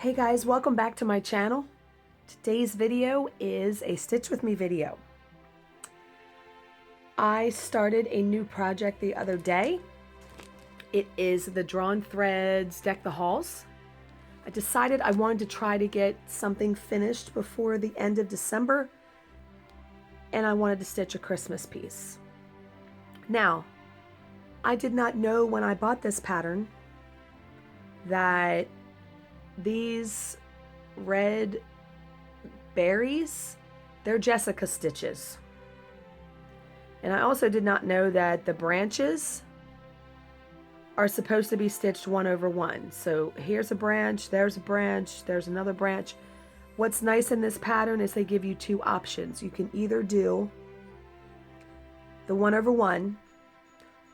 Hey guys, welcome back to my channel. Today's video is a Stitch With Me video. I started a new project the other day. It is the Drawn Threads Deck the Halls. I decided I wanted to try to get something finished before the end of December, and I wanted to stitch a Christmas piece. Now, I did not know when I bought this pattern that these red berries, they're Jessica stitches. And I also did not know that the branches are supposed to be stitched 1/1. So here's a branch, there's another branch. What's nice in this pattern is they give you two options. You can either do the 1/1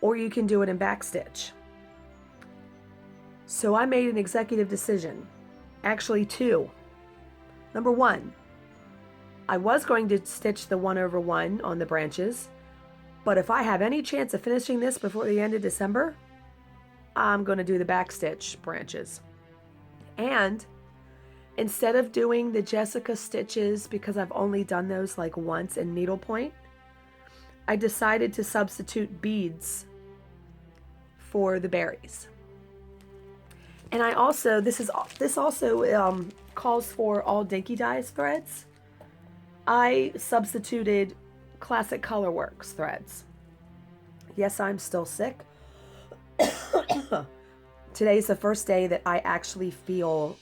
or you can do it in backstitch. So I made an executive decision, actually two. Number one, I was going to stitch the 1/1 on the branches, but if I have any chance of finishing this before the end of December, I'm going to do the backstitch branches. And instead of doing the Jessica stitches, because I've only done those like once in needlepoint, I decided to substitute beads for the berries. And I also, this also calls for all Dinky Dyes threads. I substituted Classic Colorworks threads. Yes, I'm still sick. Today's the first day that I actually feel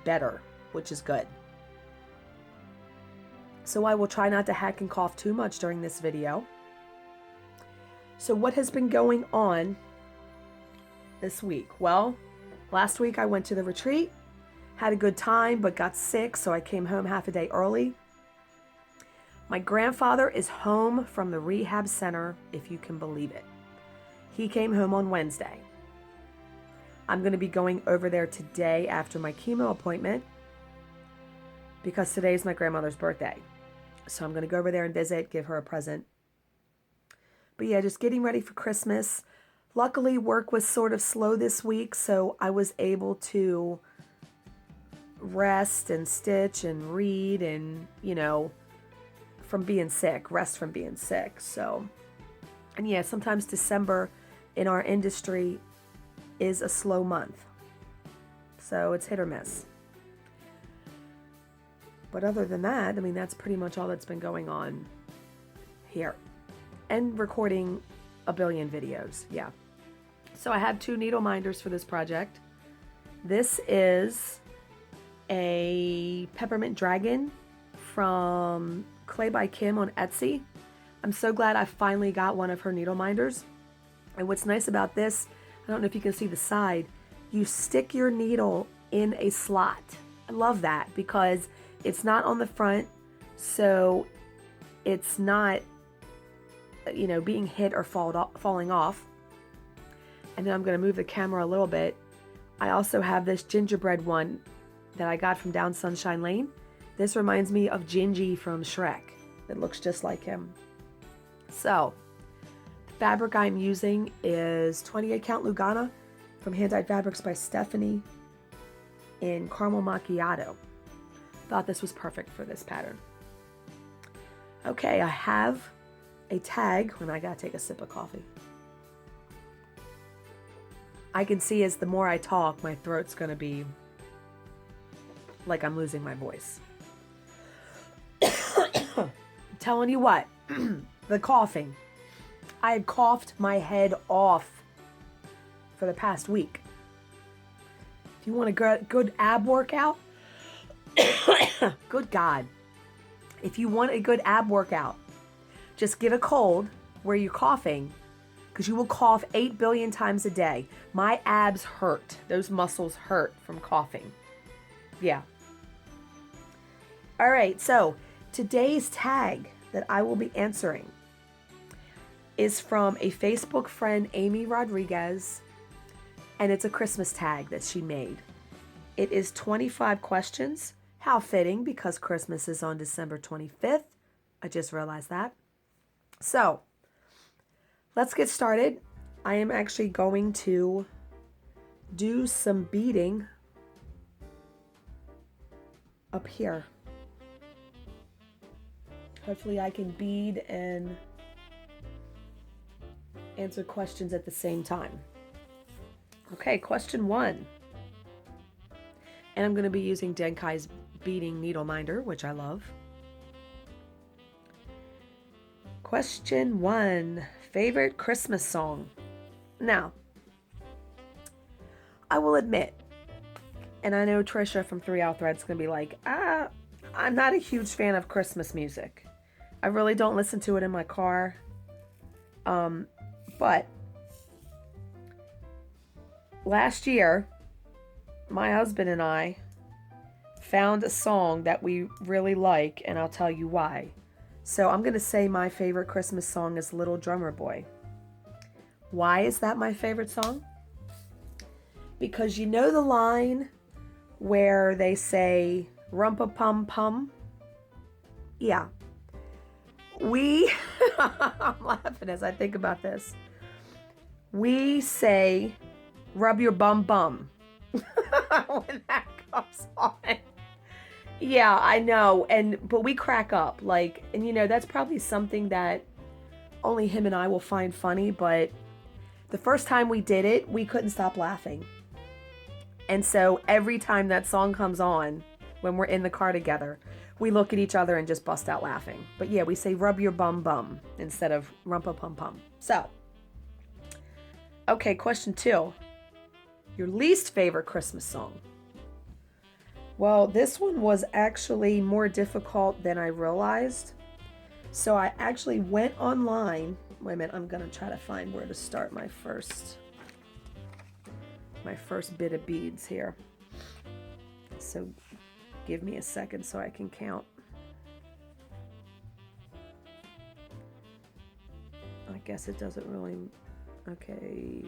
better, which is good. So I will try not to hack and cough too much during this video. So what has been going on this week? Well, last week I went to the retreat, had a good time, but got sick, so I came home half a day early. My grandfather is home from the rehab center, if you can believe it. He came home on Wednesday. I'm going to be going over there today after my chemo appointment because today's my grandmother's birthday. So I'm going to go over there and visit, give her a present. But yeah, just getting ready for Christmas. Luckily, work was sort of slow this week, so I was able to rest and stitch and read and, from being sick, rest from being sick. So, and yeah, sometimes December in our industry is a slow month. So it's hit or miss. But other than that, I mean, that's pretty much all that's been going on here. And recording a billion videos, yeah. So I have two needle minders for this project. This is a Peppermint Dragon from Clay by Kim on Etsy. I'm so glad I finally got one of her needle minders. And what's nice about this, I don't know if you can see the side, you stick your needle in a slot. I love that because it's not on the front, so it's not, being hit or falling off. And then I'm going to move the camera a little bit. I also have this gingerbread one that I got from Down Sunshine Lane. This reminds me of Gingy from Shrek. It looks just like him. So, the fabric I'm using is 28 count Lugana from Hand Dyed Fabrics by Stephanie in Caramel Macchiato. Thought this was perfect for this pattern. Okay, I have a tag when I gotta take a sip of coffee. I can see as the more I talk, my throat's going to be like I'm losing my voice. I'm telling you what, the coughing. I had coughed my head off for the past week. If you want a good ab workout, good God. If you want a good ab workout, just get a cold where you're coughing, because you will cough 8 billion times a day. My abs hurt. Those muscles hurt from coughing. Yeah. All right, so today's tag that I will be answering is from a Facebook friend, Amy Rodriguez, and it's a Christmas tag that she made. It is 25 questions. How fitting, because Christmas is on December 25th. I just realized that. So, let's get started. I am actually going to do some beading up here. Hopefully I can bead and answer questions at the same time. Okay, question 1. And I'm going to be using Denkai's beading needle minder, which I love. Question 1. Favorite Christmas song? Now, I will admit, and I know Trisha from 3 Out Thread's going to be like, I'm not a huge fan of Christmas music. I really don't listen to it in my car. But last year, my husband and I found a song that we really like, and I'll tell you why. So I'm going to say my favorite Christmas song is Little Drummer Boy. Why is that my favorite song? Because you know the line where they say, rumpa-pum-pum? Yeah. I'm laughing as I think about this. We say, rub your bum bum when that comes on. Yeah, I know. But we crack up. And you know, that's probably something that only him and I will find funny. But the first time we did it, we couldn't stop laughing. And so every time that song comes on, when we're in the car together, we look at each other and just bust out laughing. But yeah, we say rub your bum bum instead of rumpa pum pum. So, okay, question 2. Your least favorite Christmas song? Well, this one was actually more difficult than I realized. So I actually went online. Wait a minute, I'm going to try to find where to start my first bit of beads here. So give me a second so I can count. I guess it doesn't really... Okay.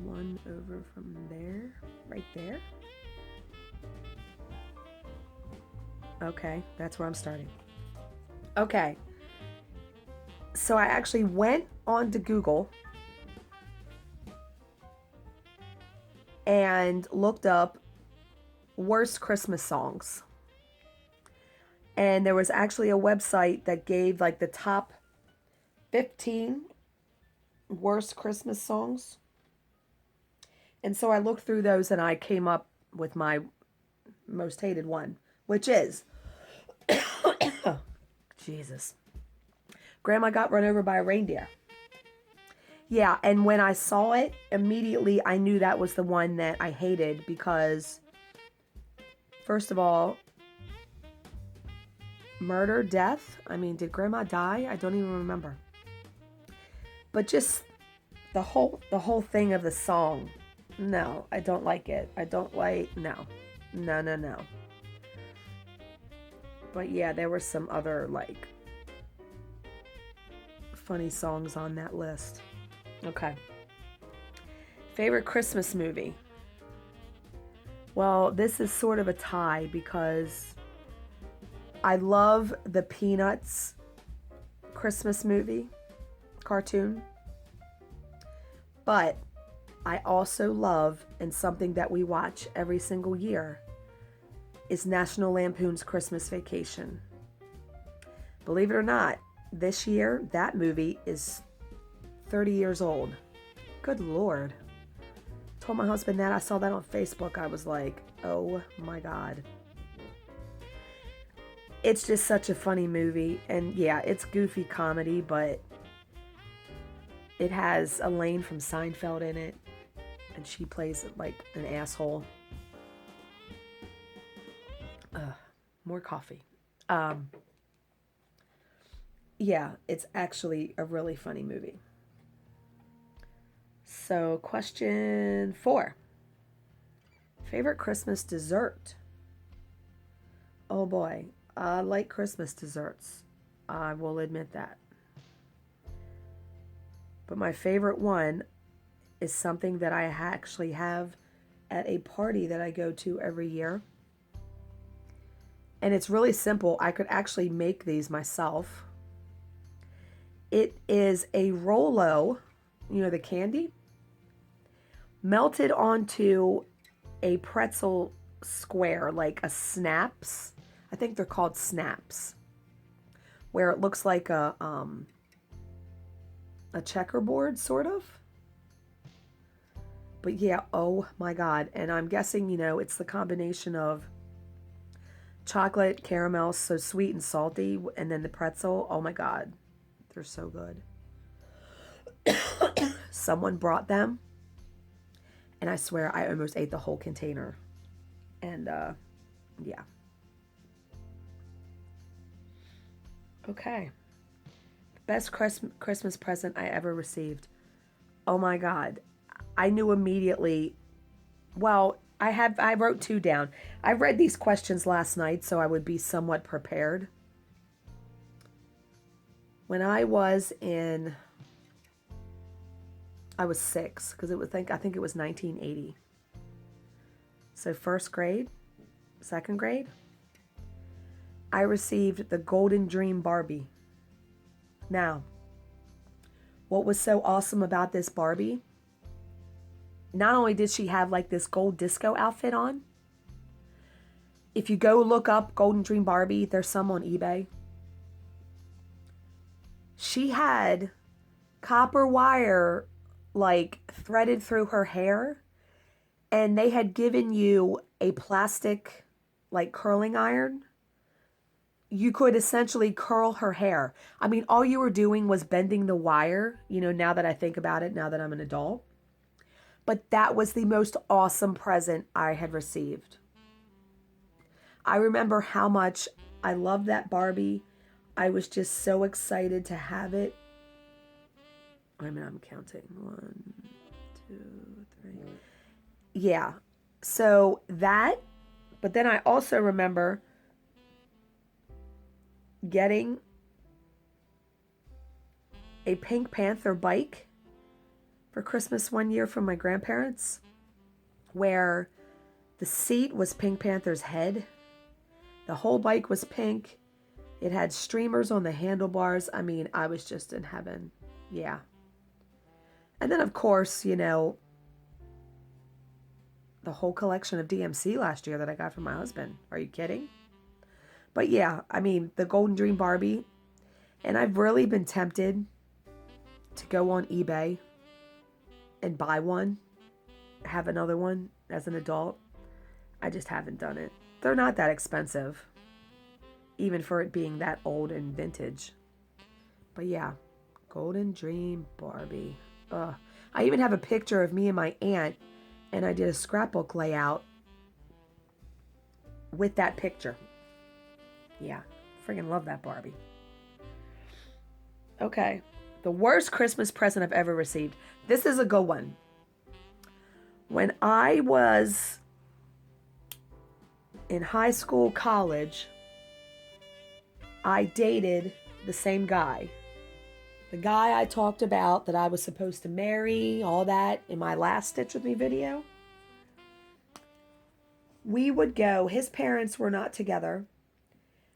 1 over from there. Right there. Okay, that's where I'm starting. Okay. So I actually went onto Google and looked up worst Christmas songs. And there was actually a website that gave like the top 15 worst Christmas songs. And so I looked through those and I came up with my most hated one, which is Jesus. Grandma Got Run Over by a Reindeer. Yeah, and when I saw it, immediately I knew that was the one that I hated because, first of all, murder, death. I mean, did Grandma die? I don't even remember. But just the whole thing of the song. No, I don't like it. No. But yeah, there were some other like funny songs on that list. Okay. Favorite Christmas movie? Well, this is sort of a tie because I love the Peanuts Christmas movie cartoon. But I also love, and something that we watch every single year, is National Lampoon's Christmas Vacation. Believe it or not, this year, that movie is 30 years old. Good Lord. Told my husband that. I saw that on Facebook. I was like, oh my God. It's just such a funny movie. And yeah, it's goofy comedy, but it has Elaine from Seinfeld in it. And she plays like an asshole. More coffee. Yeah, it's actually a really funny movie. So, question 4. Favorite Christmas dessert? Oh boy, I like Christmas desserts. I will admit that. But my favorite one is something that I actually have at a party that I go to every year. And it's really simple. I could actually make these myself. It is a Rolo, you know, the candy, melted onto a pretzel square, like a snaps. I think they're called snaps, where it looks like a checkerboard, sort of. But yeah, oh my God. And I'm guessing, you know, it's the combination of chocolate, caramel, so sweet and salty, and then the pretzel. Oh my God. They're so good. Someone brought them, and I swear I almost ate the whole container. And yeah. Okay. Best Christmas present I ever received. Oh my God. I knew immediately. Well, I wrote 2 down. I read these questions last night so I would be somewhat prepared. When I was 6, because I think it was 1980. So 1st grade, 2nd grade, I received the Golden Dream Barbie. Now, what was so awesome about this Barbie? Not only did she have like this gold disco outfit on, if you go look up Golden Dream Barbie, there's some on eBay. She had copper wire like threaded through her hair, and they had given you a plastic like curling iron. You could essentially curl her hair. I mean, all you were doing was bending the wire, you know, now that I think about it, now that I'm an adult. But that was the most awesome present I had received. I remember how much I loved that Barbie. I was just so excited to have it. I mean, I'm counting. 1, 2, 3. Yeah. So that, but then I also remember getting a Pink Panther bike for Christmas one year from my grandparents, where the seat was Pink Panther's head. The whole bike was pink. It had streamers on the handlebars. I mean, I was just in heaven. Yeah. And then, of course, you know, the whole collection of DMC last year that I got from my husband. Are you kidding? But yeah, I mean, the Golden Dream Barbie. And I've really been tempted to go on eBay and buy one, have another one as an adult. I just haven't done it. They're not that expensive, even for it being that old and vintage. But yeah, Golden Dream Barbie. I even have a picture of me and my aunt, and I did a scrapbook layout with that picture. Yeah, friggin' love that Barbie. Okay, the worst Christmas present I've ever received. This is a good one. When I was in high school, college, I dated the same guy. The guy I talked about that I was supposed to marry, all that in my last Stitch With Me video. We would go, his parents were not together.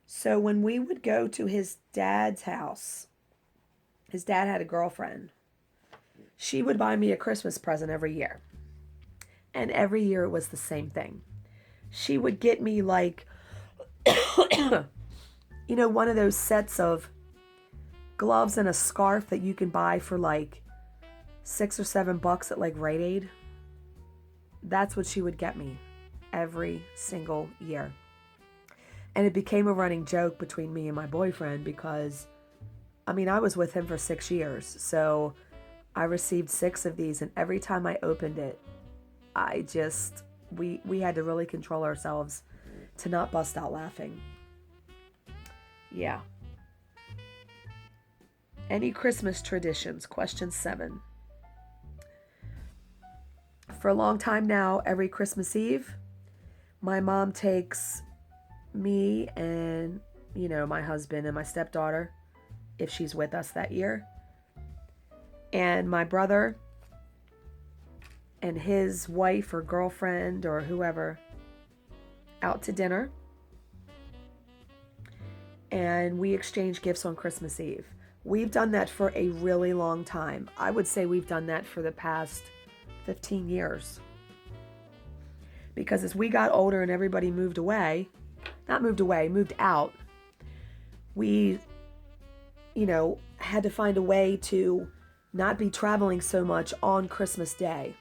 So when we would go to his dad's house, his dad had a girlfriend. She would buy me a Christmas present every year. And every year it was the same thing. She would get me like, you know, one of those sets of gloves and a scarf that you can buy for like $6 or $7 at like Rite Aid. That's what she would get me every single year. And it became a running joke between me and my boyfriend because, I mean, I was with him for 6 years. So I received 6 of these, and every time I opened it, we had to really control ourselves to not bust out laughing. Yeah. Any Christmas traditions? Question 7. For a long time now, every Christmas Eve, my mom takes me and, you know, my husband and my stepdaughter, if she's with us that year, and my brother and his wife or girlfriend or whoever out to dinner. And we exchange gifts on Christmas Eve. We've done that for a really long time. I would say we've done that for the past 15 years. Because as we got older and everybody moved away, not moved away, moved out, we, had to find a way to not be traveling so much on Christmas Day.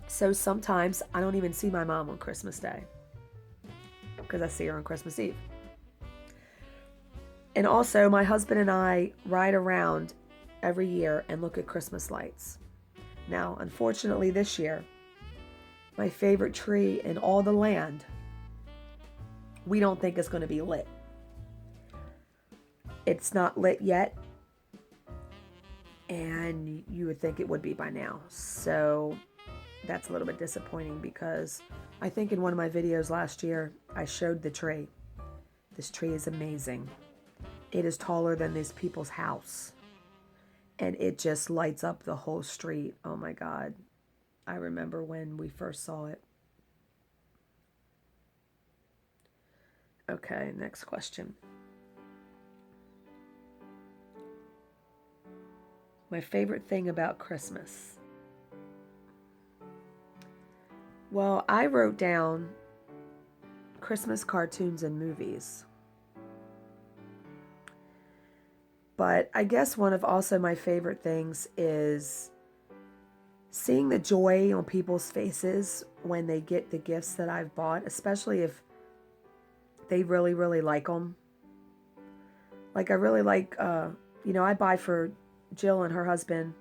So sometimes I don't even see my mom on Christmas Day because I see her on Christmas Eve. And also, my husband and I ride around every year and look at Christmas lights. Now, unfortunately, this year, my favorite tree in all the land, we don't think is going to be lit. It's not lit yet, and you would think it would be by now. So that's a little bit disappointing because I think in one of my videos last year, I showed the tree. This tree is amazing. It is taller than these people's house, and it just lights up the whole street. Oh my God. I remember when we first saw it. Okay, next question. My favorite thing about Christmas. Well, I wrote down Christmas cartoons and movies. But I guess one of also my favorite things is seeing the joy on people's faces when they get the gifts that I've bought, especially if they really, really like them. Like I really like, I buy for Jill and her husband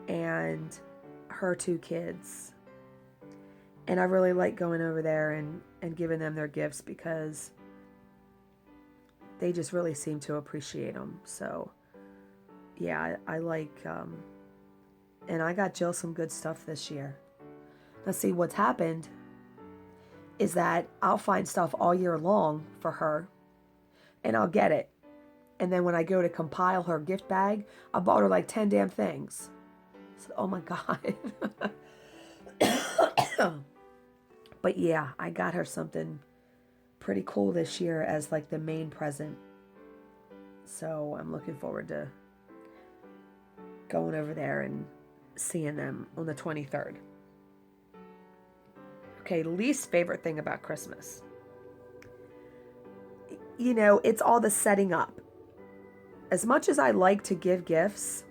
and her 2 kids. And I really like going over there and giving them their gifts because they just really seem to appreciate them. So, yeah, I like, and I got Jill some good stuff this year. Now, see, what's happened is that I'll find stuff all year long for her, and I'll get it. And then when I go to compile her gift bag, I bought her like 10 damn things. So, oh my God. But yeah, I got her something pretty cool this year as like the main present. So I'm looking forward to going over there and seeing them on the 23rd. Okay, least favorite thing about Christmas. It's all the setting up. As much as I like to give gifts,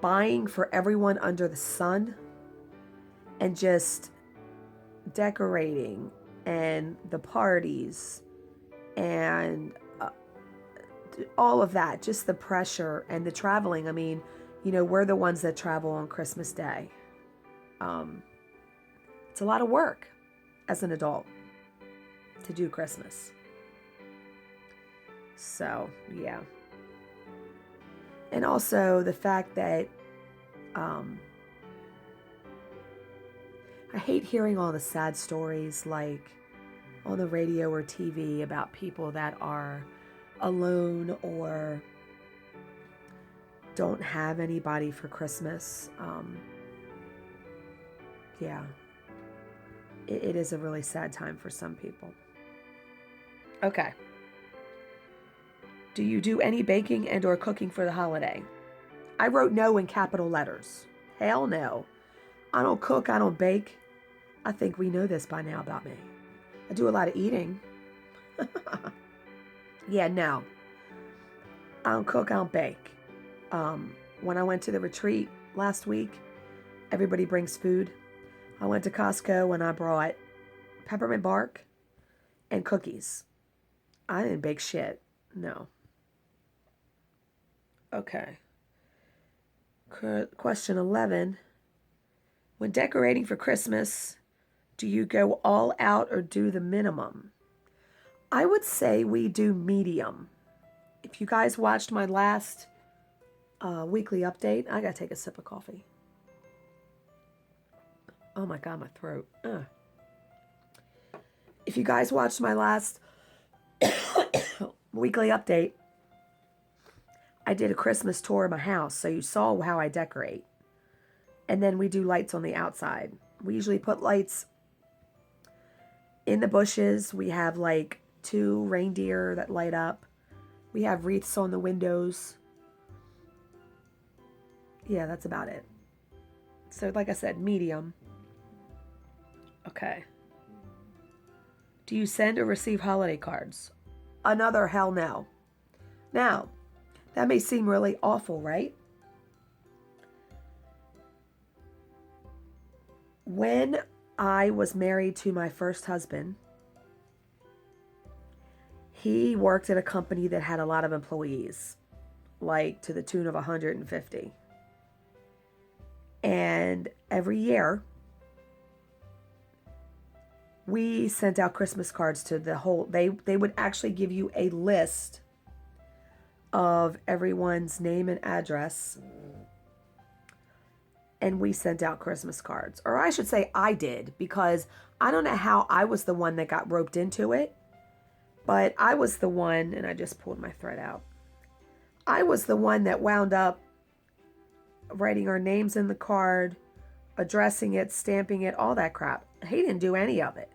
buying for everyone under the sun and just decorating and the parties and all of that, just the pressure and the traveling. I mean, we're the ones that travel on Christmas Day. It's a lot of work as an adult to do Christmas. So, yeah. And also the fact that I hate hearing all the sad stories like on the radio or TV about people that are alone or don't have anybody for Christmas. Yeah, it is a really sad time for some people. Okay. Do you do any baking and or cooking for the holiday? I wrote no in capital letters. Hell no. I don't cook, I don't bake. I think we know this by now about me. I do a lot of eating. Yeah, no. I don't cook, I don't bake. When I went to the retreat last week, everybody brings food. I went to Costco and I brought peppermint bark and cookies. I didn't bake shit. No. Okay. Question 11. When decorating for Christmas, do you go all out or do the minimum? I would say we do medium. If you guys watched my last weekly update, I gotta take a sip of coffee. Oh my God, my throat. If you guys watched my last weekly update, I did a Christmas tour of my house, so you saw how I decorate. And then we do lights on the outside. We usually put lights in the bushes. We have like 2 reindeer that light up. We have wreaths on the windows. Yeah, that's about it. So like I said, medium. Okay. Do you send or receive holiday cards? Another hell no. Now, that may seem really awful, right? When I was married to my first husband, he worked at a company that had a lot of employees, like to the tune of 150. And every year, we sent out Christmas cards to the whole, they would actually give you a list of everyone's name and address. And we sent out Christmas cards. Or I should say I did, because I don't know how I was the one that got roped into it. But I was the one, and I just pulled my thread out. I was the one that wound up writing our names in the card, addressing it, stamping it, all that crap. He didn't do any of it,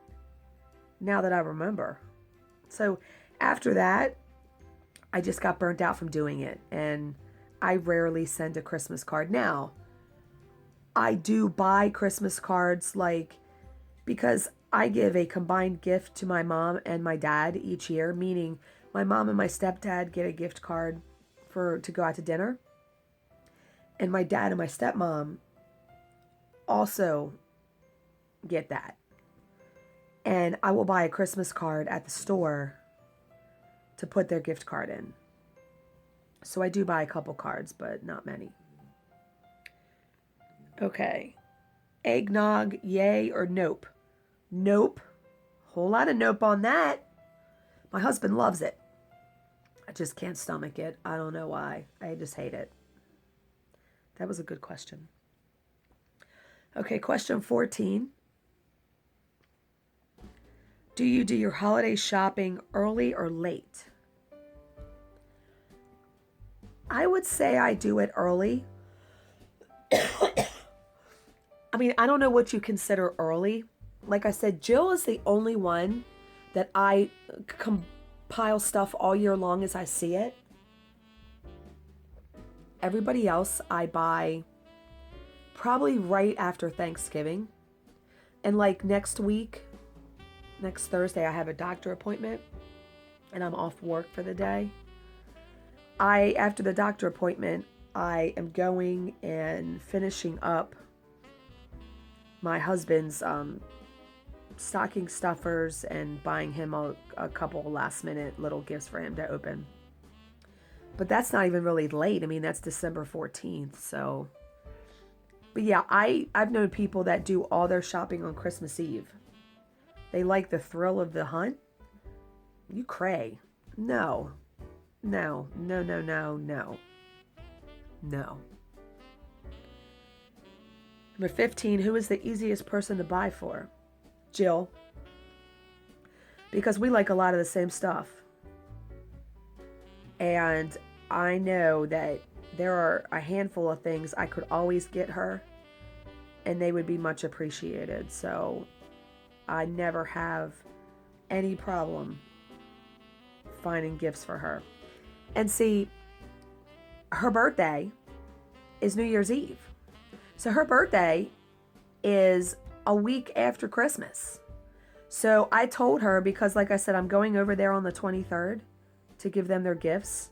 now that I remember. So after that, I just got burnt out from doing it, and I rarely send a Christmas card. Now, I do buy Christmas cards, like, because I give a combined gift to my mom and my dad each year, meaning my mom and my stepdad get a gift card to go out to dinner. And my dad and my stepmom also get that. And I will buy a Christmas card at the store to put their gift card in. So I do buy a couple cards, but not many. Okay. Eggnog, yay or nope? Nope. Whole lot of nope on that. My husband loves it. I just can't stomach it. I don't know why. I just hate it. That was a good question. Okay, question 14. Do you do your holiday shopping early or late? I would say I do it early. I mean, I don't know what you consider early. Like I said, Jill is the only one that I compile stuff all year long as I see it. Everybody else I buy probably right after Thanksgiving. And like next week, next Thursday, I have a doctor appointment and I'm off work for the day. After the doctor appointment, I am going and finishing up my husband's stocking stuffers and buying him a couple last minute little gifts for him to open. But that's not even really late. I mean, that's December 14th. So, but yeah, I've known people that do all their shopping on Christmas Eve. They like the thrill of the hunt. You cray. No. No. No, no, no, no. No. Number 15, who is the easiest person to buy for? Jill. Because we like a lot of the same stuff. And I know that there are a handful of things I could always get her, and they would be much appreciated. So I never have any problem finding gifts for her. And see, her birthday is New Year's Eve. So her birthday is a week after Christmas. So I told her, because like I said, I'm going over there on the 23rd to give them their gifts,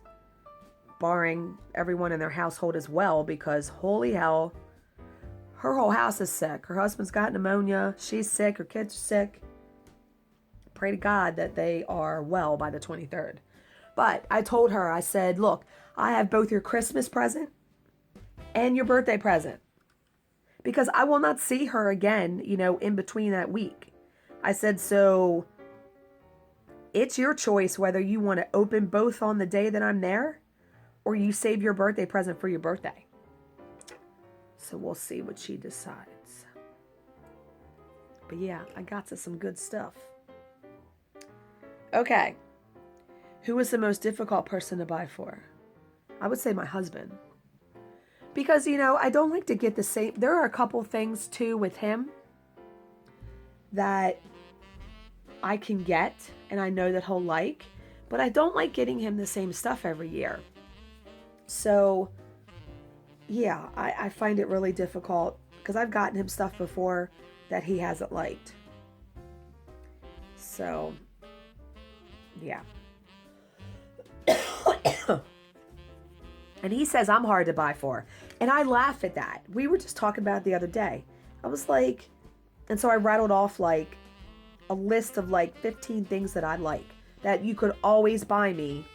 barring everyone in their household as well, because holy hell, her whole house is sick. Her husband's got pneumonia. She's sick. Her kids are sick. Pray to God that they are well by the 23rd. But I told her, I said, look, I have both your Christmas present and your birthday present, because I will not see her again, in between that week. I said, so it's your choice whether you want to open both on the day that I'm there or you save your birthday present for your birthday. So we'll see what she decides. But yeah, I got to some good stuff. Okay. Who is the most difficult person to buy for? I would say my husband. Because, I don't like to get the same. There are a couple things, too, with him that I can get and I know that he'll like. But I don't like getting him the same stuff every year. So, yeah, I find it really difficult because I've gotten him stuff before that he hasn't liked. So, yeah. And he says I'm hard to buy for. And I laugh at that. We were just talking about it the other day. I was like, and so I rattled off like a list of like 15 things that I like that you could always buy me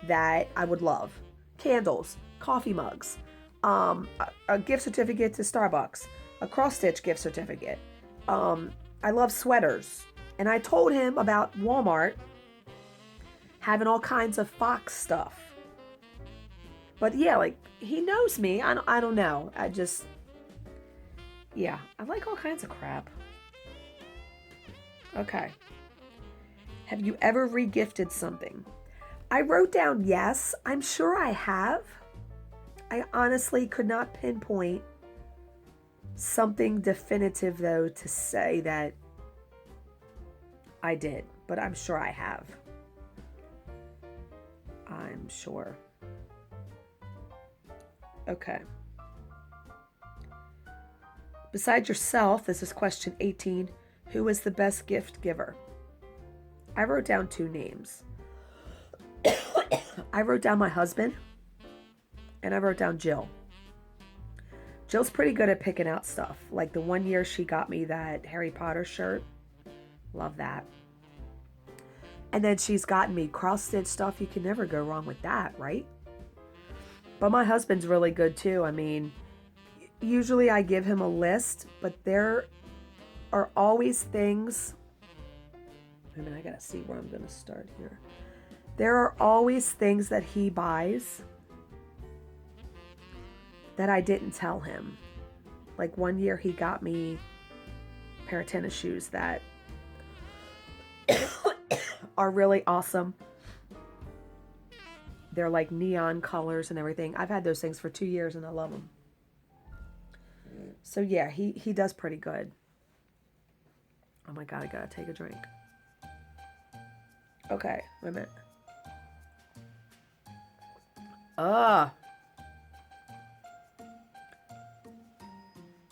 that I would love. Candles, coffee mugs, a gift certificate to Starbucks, a cross-stitch gift certificate. I love sweaters. And I told him about Walmart having all kinds of Fox stuff. But yeah, like, he knows me. I don't know. Yeah, I like all kinds of crap. Okay. Have you ever regifted something? I wrote down yes. I'm sure I have. I honestly could not pinpoint something definitive, though, to say that I did. But I'm sure I have. I'm sure. Okay. Besides yourself, this is question 18. Who is the best gift giver? I wrote down 2 names. I wrote down my husband, and I wrote down Jill. Jill's pretty good at picking out stuff. Like the one year she got me that Harry Potter shirt. Love that. And then she's gotten me cross-stitch stuff. You can never go wrong with that, right? But my husband's really good too. I mean, usually I give him a list, but there are always things. I mean, I gotta see where I'm gonna start here. There are always things that he buys that I didn't tell him. Like one year he got me a pair of tennis shoes that are really awesome. They're like neon colors and everything. I've had those things for 2 years and I love them. So yeah, he does pretty good. Oh my God, I gotta take a drink. Okay, wait a minute.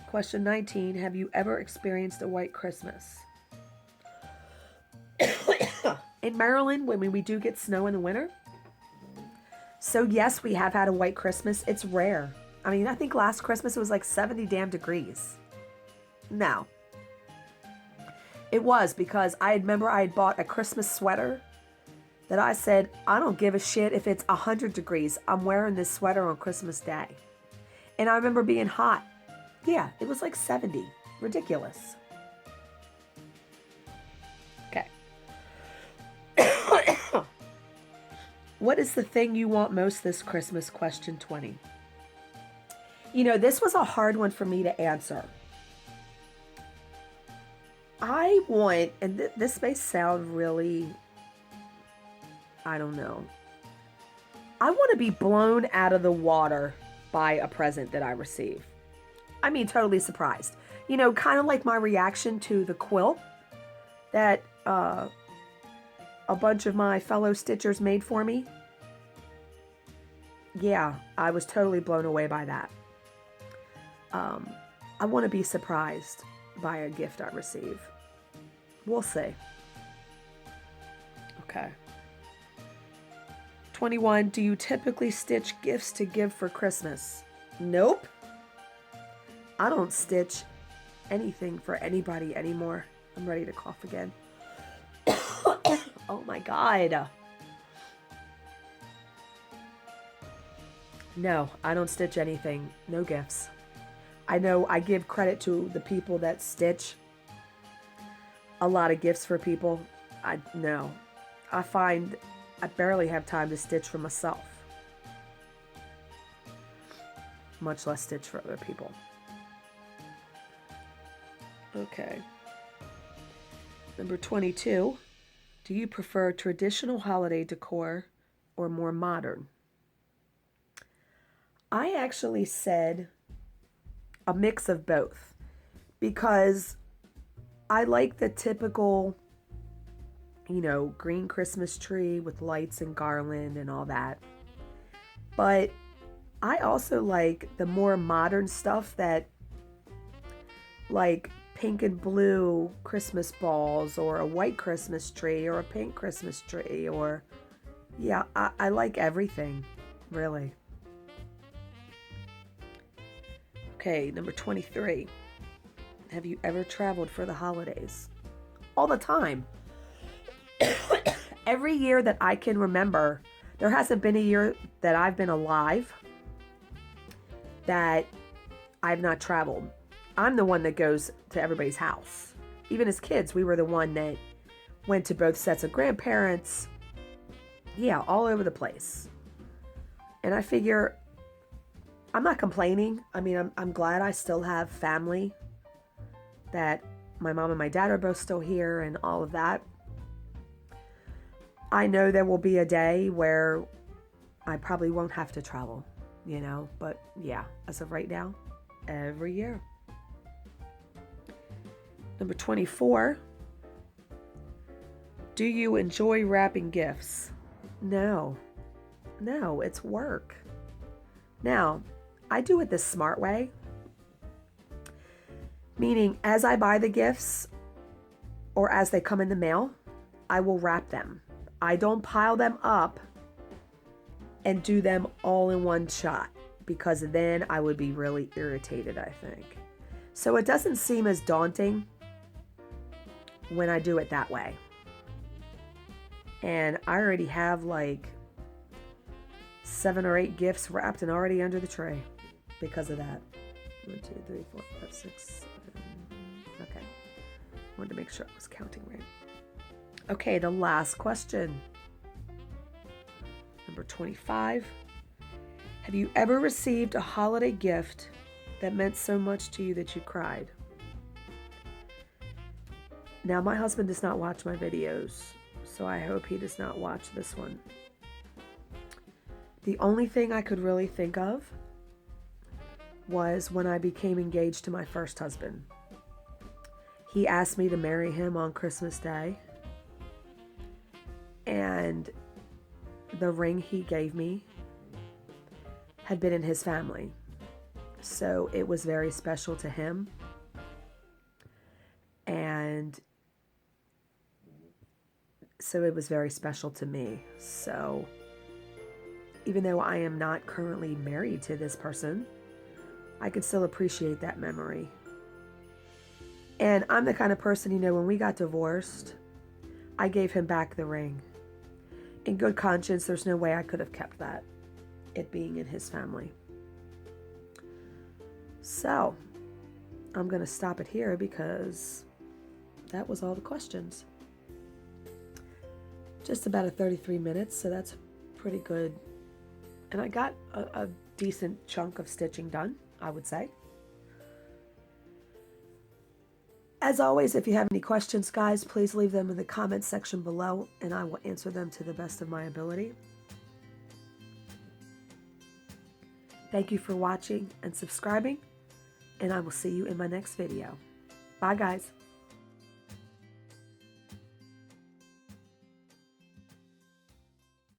Question 19. Have you ever experienced a white Christmas? In Maryland, when we do get snow in the winter. So yes, we have had a white Christmas. It's rare. I mean, I think last Christmas it was like 70 damn degrees. No. It was because I remember I had bought a Christmas sweater that I said, I don't give a shit if it's 100 degrees. I'm wearing this sweater on Christmas Day. And I remember being hot. Yeah, it was like 70. Ridiculous. Okay. What is the thing you want most this Christmas? Question 20. You know, this was a hard one for me to answer. I want, and this may sound really, I don't know. I want to be blown out of the water by a present that I receive. I mean, totally surprised. You know, kind of like my reaction to the quilt that a bunch of my fellow stitchers made for me. Yeah, I was totally blown away by that. I want to be surprised by a gift I receive. We'll see. Okay. 21. Do you typically stitch gifts to give for Christmas? Nope. I don't stitch anything for anybody anymore. I'm ready to cough again. Oh my God. No, I don't stitch anything. No gifts. I know I give credit to the people that stitch a lot of gifts for people. No. I find I barely have time to stitch for myself. Much less stitch for other people. Okay. Number 22. Do you prefer traditional holiday decor or more modern? I actually said a mix of both because I like the typical, you know, green Christmas tree with lights and garland and all that. But I also like the more modern stuff that like pink and blue Christmas balls, or a white Christmas tree, or a pink Christmas tree, or yeah, I like everything, really. Okay, number 23. Have you ever traveled for the holidays? All the time. Every year that I can remember, there hasn't been a year that I've been alive that I've not traveled. I'm the one that goes to everybody's house. Even as kids, we were the one that went to both sets of grandparents. Yeah, all over the place. And I figure, I'm not complaining. I mean, I'm glad I still have family, that my mom and my dad are both still here and all of that. I know there will be a day where I probably won't have to travel, but yeah, as of right now, every year. Number 24. Do you enjoy wrapping gifts? No, it's work. Now, I do it the smart way, meaning as I buy the gifts or as they come in the mail, I will wrap them. I don't pile them up and do them all in one shot, because then I would be really irritated, I think. So it doesn't seem as daunting when I do it that way. And I already have like 7 or 8 gifts wrapped and already under the tray because of that. 1, 2, 3, 4, 5, 6, 7. Okay. Wanted to make sure I was counting right. Okay, the last question. Number 25. Have you ever received a holiday gift that meant so much to you that you cried? Now, my husband does not watch my videos, so I hope he does not watch this one. The only thing I could really think of was when I became engaged to my first husband. He asked me to marry him on Christmas Day, and the ring he gave me had been in his family. So it was very special to him. And so it was very special to me. So even though I am not currently married to this person, I can still appreciate that memory. And I'm the kind of person, when we got divorced, I gave him back the ring. In good conscience, there's no way I could have kept that, it being in his family. So, I'm going to stop it here because that was all the questions. Just about 33 minutes, so that's pretty good. And I got a decent chunk of stitching done, I would say. As always, if you have any questions, guys, please leave them in the comments section below, and I will answer them to the best of my ability. Thank you for watching and subscribing, and I will see you in my next video. Bye, guys.